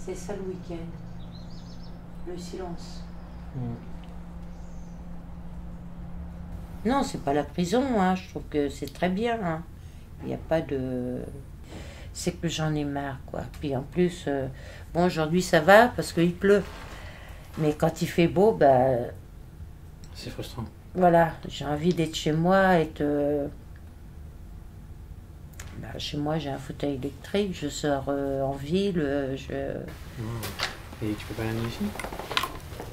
C'est ça le week-end. Le silence. Non, c'est pas la prison, hein. Je trouve que c'est très bien. Hein. Il n'y a pas de... C'est que j'en ai marre, quoi. Puis en plus, bon, aujourd'hui ça va parce qu'il pleut. Mais quand il fait beau, bah... C'est frustrant. Voilà, j'ai envie d'être chez moi, bah, chez moi, j'ai un fauteuil électrique, je sors en ville, Et tu peux pas l'amener ici?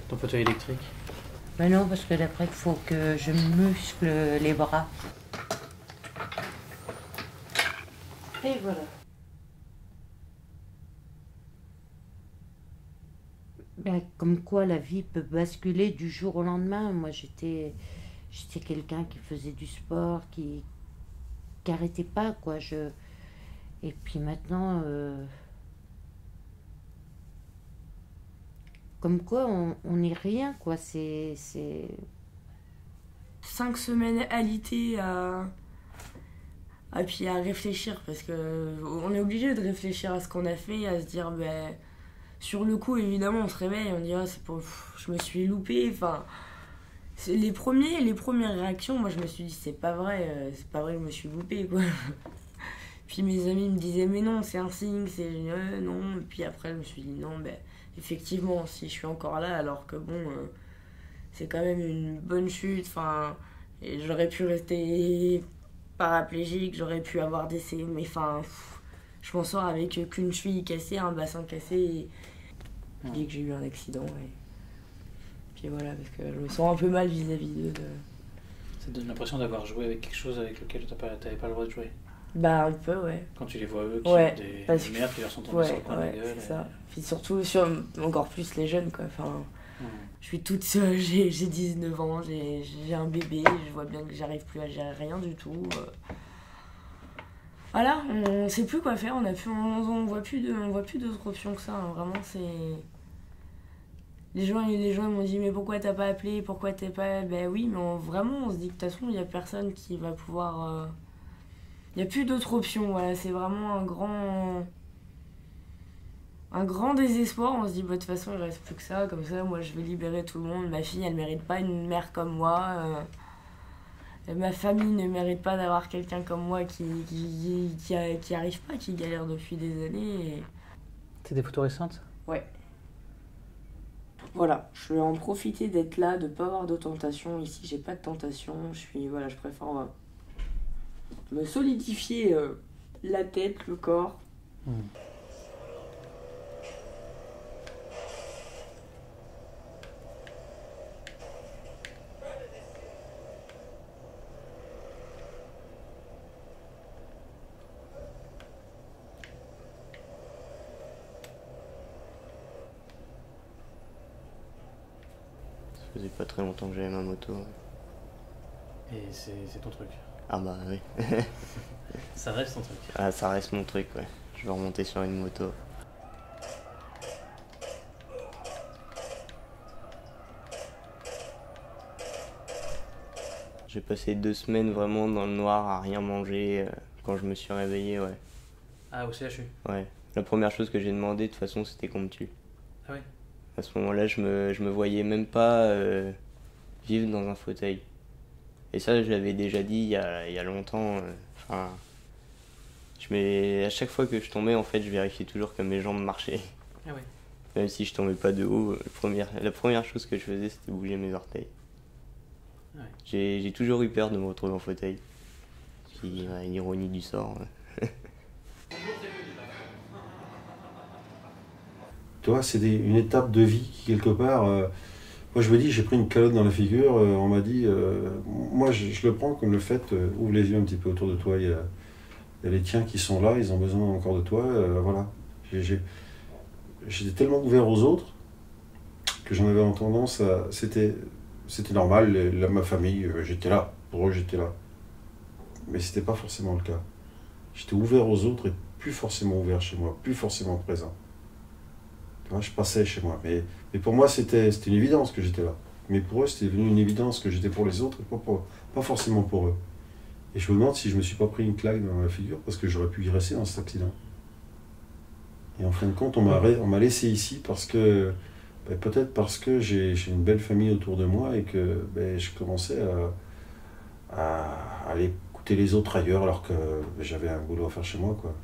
Ton fauteuil électrique? Mais non, parce que d'après, il faut que je muscle les bras. Et voilà. Ben, comme quoi la vie peut basculer du jour au lendemain. Moi, j'étais quelqu'un qui faisait du sport, qui arrêtait pas, quoi. Et puis maintenant, comme quoi on n'est rien, quoi. C'est... 5 semaines alitées puis à réfléchir, parce que on est obligé de réfléchir à ce qu'on a fait, à se dire, ben, sur le coup, évidemment, on se réveille, on dit, ah, c'est pour... je me suis loupée, enfin... Les premières réactions, moi je me suis dit, c'est pas vrai que je me suis loupée, quoi. Puis mes amis me disaient, mais non, c'est un signe, c'est non. Et puis après, je me suis dit, non, ben, effectivement, si je suis encore là, alors que bon, c'est quand même une bonne chute, enfin, et j'aurais pu rester paraplégique, j'aurais pu avoir des séries, mais enfin, je m'en sors avec qu'une cheville cassée, un bassin cassé, et je dis que j'ai eu un accident, et puis voilà, parce que je me sens un peu mal vis-à-vis d'eux. Ça te donne l'impression d'avoir joué avec quelque chose avec lequel t'avais pas le droit de jouer? Bah, un peu, ouais. Quand tu les vois eux, qui Ouais, ont des merdes qui leur sont tombées sur le coin de la gueule. C'est ça. Puis surtout, encore plus les jeunes, quoi. Enfin, je suis toute seule, j'ai 19 ans, j'ai un bébé, je vois bien que j'arrive plus à gérer rien du tout. Voilà, on sait plus quoi faire, on voit plus d'autres options que ça, hein. Vraiment, c'est... Les gens ils m'ont dit, mais pourquoi t'as pas appelé, pourquoi t'es pas... Ben oui, mais vraiment, on se dit que de toute façon, il y a personne qui va pouvoir... Il n'y a plus d'autres options, voilà, c'est vraiment un grand désespoir. On se dit, bah, de toute façon, il ne reste plus que ça, comme ça, moi, je vais libérer tout le monde. Ma fille, elle ne mérite pas une mère comme moi. Ma famille ne mérite pas d'avoir quelqu'un comme moi qui arrive pas, qui galère depuis des années. Et... C'est des photos récentes? Ouais. Voilà, je vais en profiter d'être là, de ne pas avoir de tentation. Ici, j'ai pas de tentation. Je préfère me solidifier la tête, le corps. Ça faisait pas très longtemps que j'avais ma moto. Et c'est ton truc? Ah bah oui. Ça reste ton truc? Ah, ça reste mon truc, ouais. Je vais remonter sur une moto. J'ai passé 2 semaines vraiment dans le noir à rien manger quand je me suis réveillé, ouais. Ah, au CHU? Ouais. La première chose que j'ai demandé, de toute façon, c'était qu'on me tue. Ah oui? À ce moment-là, je me voyais même pas vivre dans un fauteuil. Et ça, je l'avais déjà dit il y a longtemps. À chaque fois que je tombais, en fait, je vérifiais toujours que mes jambes marchaient. Ah oui. Même si je tombais pas de haut, la première chose que je faisais, c'était bouger mes orteils. Ouais. J'ai toujours eu peur de me retrouver en fauteuil. C'est une ironie du sort. Tu vois, c'est une étape de vie qui, quelque part... moi, je me dis, j'ai pris une calotte dans la figure. On m'a dit... moi, je le prends comme le fait... ouvre les yeux un petit peu autour de toi. Il y a les tiens qui sont là. Ils ont besoin encore de toi. Voilà. J'étais tellement ouvert aux autres que j'en avais tendance à... C'était normal. Ma famille, j'étais là. Pour eux, j'étais là. Mais c'était pas forcément le cas. J'étais ouvert aux autres et plus forcément ouvert chez moi. Plus forcément présent. Je passais chez moi, mais pour moi c'était une évidence que j'étais là. Mais pour eux c'était devenu une évidence que j'étais pour les autres et pas forcément pour eux. Et je me demande si je me suis pas pris une claque dans la figure parce que j'aurais pu y rester dans cet accident. Et en fin de compte, on m'a laissé ici parce que, peut-être parce que j'ai une belle famille autour de moi et que je commençais à aller écouter les autres ailleurs alors que j'avais un boulot à faire chez moi, quoi.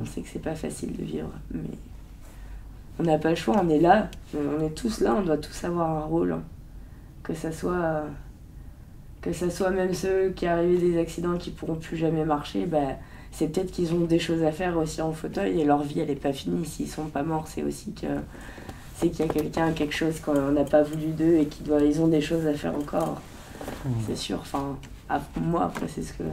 On sait que c'est pas facile de vivre, mais on n'a pas le choix, on est là, on est tous là, on doit tous avoir un rôle. Hein. Que ça soit même ceux qui arrivent des accidents qui pourront plus jamais marcher, c'est peut-être qu'ils ont des choses à faire aussi en fauteuil et leur vie elle est pas finie. S'ils sont pas morts, c'est aussi qu'il y a quelque chose qu'on n'a pas voulu d'eux et ils ont des choses à faire encore. C'est sûr. Enfin, moi après c'est ce que